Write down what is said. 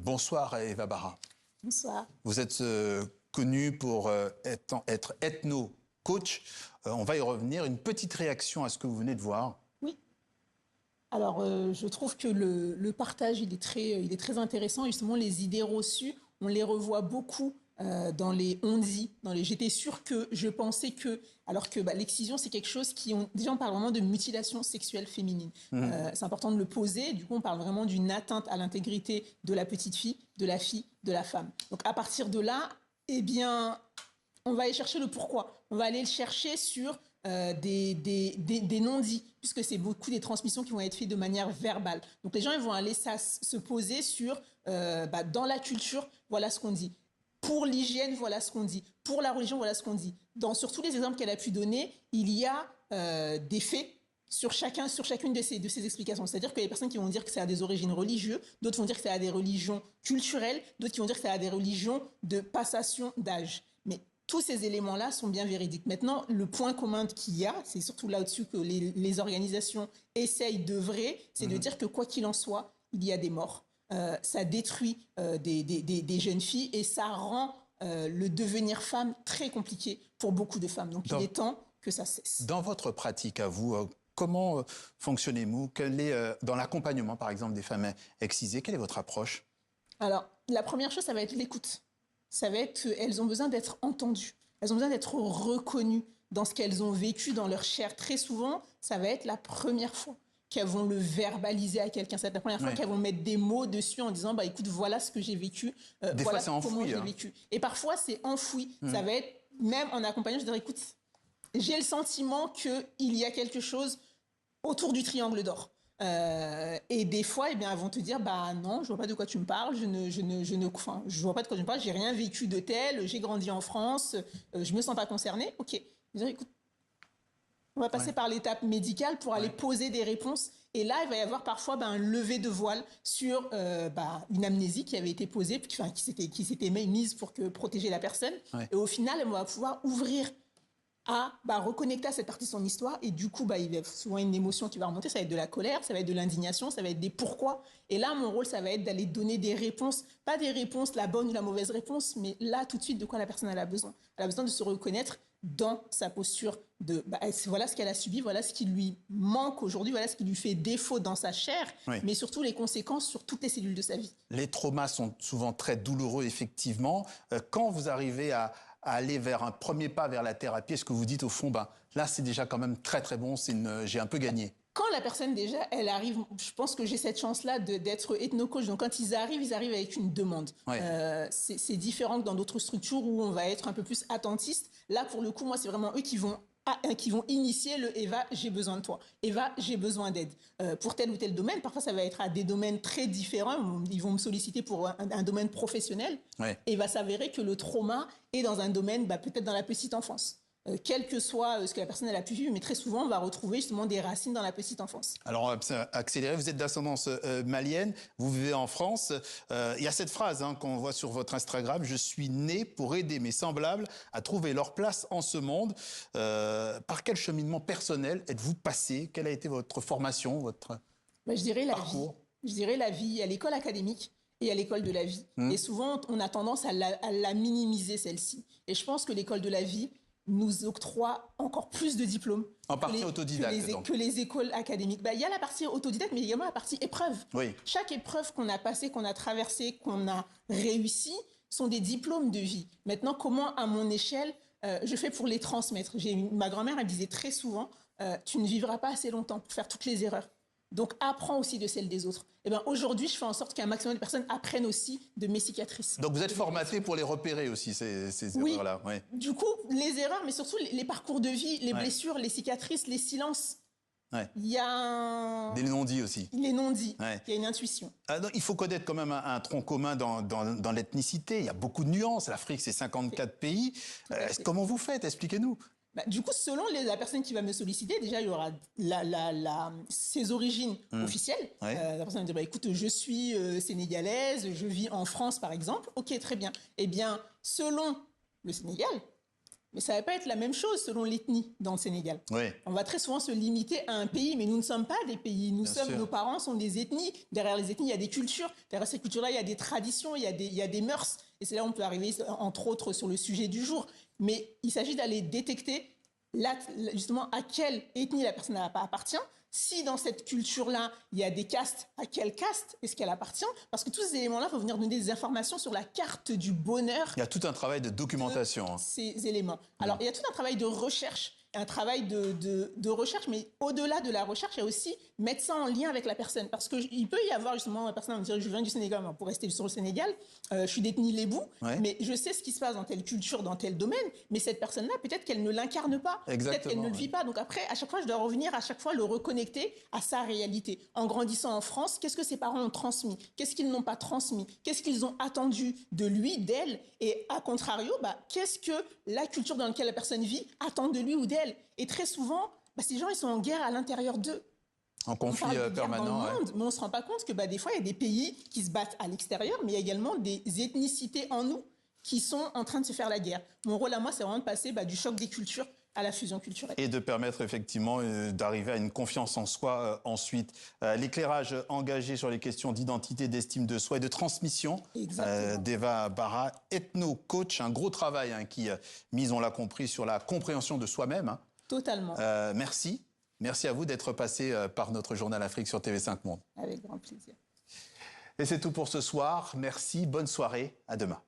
Bonsoir Eva Barra. Bonsoir. Vous êtes connue pour être ethno-coach. On va y revenir. Une petite réaction à ce que vous venez de voir. Oui. Alors, je trouve que le partage, il est très intéressant. Justement, les idées reçues, on les revoit beaucoup dans les on-dit, j'étais sûre que je pensais que, alors que l'excision, c'est quelque chose déjà on parle vraiment de mutilation sexuelle féminine. C'est important de le poser. Du coup, on parle vraiment d'une atteinte à l'intégrité de la petite fille, de la femme. Donc, à partir de là, eh bien, on va aller chercher le pourquoi. On va aller le chercher sur des non-dits, puisque c'est beaucoup des transmissions qui vont être faites de manière verbale. Donc, les gens ils vont aller se poser sur, dans la culture, voilà ce qu'on dit. Pour l'hygiène, voilà ce qu'on dit. Pour la religion, voilà ce qu'on dit. Sur tous les exemples qu'elle a pu donner, il y a des faits sur chacune de ces explications. C'est-à-dire qu'il y a des personnes qui vont dire que ça a des origines religieuses, d'autres vont dire que ça a des religions culturelles, d'autres qui vont dire que ça a des religions de passation d'âge. Mais tous ces éléments-là sont bien véridiques. Maintenant, le point commun qu'il y a, c'est surtout là-dessus que les organisations essayent d'œuvrer, c'est de dire que quoi qu'il en soit, il y a des morts. Ça détruit des jeunes filles et ça rend le devenir femme très compliqué pour beaucoup de femmes. Donc il est temps que ça cesse. Dans votre pratique à vous, comment fonctionnez-vous? Dans l'accompagnement, par exemple, des femmes excisées, quelle est votre approche? Alors, la première chose, ça va être l'écoute. Ça va être qu'elles ont besoin d'être entendues. Elles ont besoin d'être reconnues dans ce qu'elles ont vécu dans leur chair. Très souvent, ça va être la première fois qu'elles vont le verbaliser à quelqu'un. C'est la première fois qu'elles vont mettre des mots dessus en disant écoute, voilà ce que j'ai vécu, des voilà fois, c'est enfoui, comment j'ai vécu. Et parfois, c'est enfoui. Ça va être, même en accompagnant, je dirais écoute, j'ai le sentiment qu'il y a quelque chose autour du triangle d'or. Et des fois, eh bien, elles vont te dire non, je vois pas de quoi tu me parles, je vois pas de quoi tu me parles, j'ai rien vécu de tel, j'ai grandi en France, je me sens pas concernée. Ok, je dirais, écoute, on va passer par l'étape médicale pour aller poser des réponses. Et là, il va y avoir parfois un lever de voile sur une amnésie qui avait été posée, qui s'était mise pour protéger la personne. Et au final, on va pouvoir ouvrir à reconnecter à cette partie de son histoire. Et du coup, il y a souvent une émotion qui va remonter. Ça va être de la colère, ça va être de l'indignation, ça va être des pourquoi. Et là, mon rôle, ça va être d'aller donner des réponses. Pas des réponses, la bonne ou la mauvaise réponse, mais là, tout de suite, de quoi la personne elle a besoin. Elle a besoin de se reconnaître dans sa posture de voilà ce qu'elle a subi, voilà ce qui lui manque aujourd'hui, voilà ce qui lui fait défaut dans sa chair, mais surtout les conséquences sur toutes les cellules de sa vie. Les traumas sont souvent très douloureux, effectivement. Quand vous arrivez à aller vers un premier pas vers la thérapie, est-ce que vous dites au fond, là c'est déjà quand même très très bon, j'ai un peu gagné? Quand la personne déjà, elle arrive, je pense que j'ai cette chance-là d'être ethno-coach. Donc quand ils arrivent avec une demande. C'est différent que dans d'autres structures où on va être un peu plus attentiste. Là, pour le coup, moi, c'est vraiment eux qui vont initier le Eva, j'ai besoin de toi. Eva, j'ai besoin d'aide. Pour tel ou tel domaine, parfois ça va être à des domaines très différents. Ils vont me solliciter pour un domaine professionnel. Et il va s'avérer que le trauma est dans un domaine, peut-être dans la petite enfance. Quel que soit ce que la personne elle a pu vivre, mais très souvent, on va retrouver justement des racines dans la petite enfance. Alors, on va accélérer. Vous êtes d'ascendance malienne, vous vivez en France. Il y a cette phrase qu'on voit sur votre Instagram, « Je suis né pour aider mes semblables à trouver leur place en ce monde ». Par quel cheminement personnel êtes-vous passé? Quelle a été votre formation, votre je dirais parcours? Je dirais la vie à l'école académique et à l'école de la vie. Et souvent, on a tendance à la minimiser, celle-ci. Et je pense que l'école de la vie nous octroie encore plus de diplômes en partie autodidacte, que les écoles académiques. Il y a la partie autodidacte, mais également la partie épreuve. Chaque épreuve qu'on a passée, qu'on a traversée, qu'on a réussi, sont des diplômes de vie. Maintenant, comment, à mon échelle, je fais pour les transmettre? Ma grand-mère, elle disait très souvent, tu ne vivras pas assez longtemps pour faire toutes les erreurs. Donc, apprends aussi de celles des autres. Aujourd'hui, je fais en sorte qu'un maximum de personnes apprennent aussi de mes cicatrices. Donc, vous êtes formaté pour les repérer aussi, ces erreurs-là. Du coup, les erreurs, mais surtout les parcours de vie, les blessures, les cicatrices, les silences. Il y a des non-dits aussi. Les non-dits. Il y a une intuition. Il faut connaître quand même un tronc commun dans l'ethnicité. Il y a beaucoup de nuances. L'Afrique, c'est 54 pays. Comment vous faites? Expliquez-nous. Du coup, selon la personne qui va me solliciter, déjà, il y aura ses origines officielles. La personne va dire, écoute, je suis sénégalaise, je vis en France, par exemple. Ok, très bien. Eh bien, selon le Sénégal, Mais ça ne va pas être la même chose selon l'ethnie dans le Sénégal. Oui. On va très souvent se limiter à un pays, mais nous ne sommes pas des pays. Nos parents sont des ethnies. Derrière les ethnies, il y a des cultures. Derrière ces cultures-là, il y a des traditions, il y a des mœurs. Et c'est là où on peut arriver, entre autres, sur le sujet du jour. Mais il s'agit d'aller détecter justement à quelle ethnie la personne appartient. Si dans cette culture-là, il y a des castes, à quelle caste est-ce qu'elle appartient? Parce que tous ces éléments-là vont venir donner des informations sur la carte du bonheur. Il y a tout un travail de documentation. Ces éléments. Alors, il y a tout un travail de recherche, un travail de recherche, mais au-delà de la recherche, il y a aussi mettre ça en lien avec la personne. Parce qu'il peut y avoir justement, la personne va me dire, je viens du Sénégal, pour rester sur le Sénégal, je suis d'ethnie lébou, mais je sais ce qui se passe dans telle culture, dans tel domaine, mais cette personne-là, peut-être qu'elle ne l'incarne pas, peut-être qu'elle ne le vit pas. Donc après, à chaque fois, je dois revenir, à chaque fois, le reconnecter à sa réalité. En grandissant en France, qu'est-ce que ses parents ont transmis? Qu'est-ce qu'ils n'ont pas transmis? Qu'est-ce qu'ils ont attendu de lui, d'elle? Et à contrario, qu'est-ce que la culture dans laquelle la personne vit attend de lui ou d'elle? Et très souvent, ces gens, ils sont en guerre à l'intérieur d'eux. En conflit permanent. Dans le monde, mais on ne se rend pas compte que des fois, il y a des pays qui se battent à l'extérieur, mais il y a également des ethnicités en nous qui sont en train de se faire la guerre. Mon rôle à moi, c'est vraiment de passer du choc des cultures à la fusion culturelle. Et de permettre effectivement d'arriver à une confiance en soi ensuite. L'éclairage engagé sur les questions d'identité, d'estime de soi et de transmission d'Eva Barra, ethno-coach, un gros travail qui mise, on l'a compris, sur la compréhension de soi-même. Totalement. Merci. Merci à vous d'être passé par notre journal Afrique sur TV5 Monde. Avec grand plaisir. Et c'est tout pour ce soir. Merci, bonne soirée, à demain.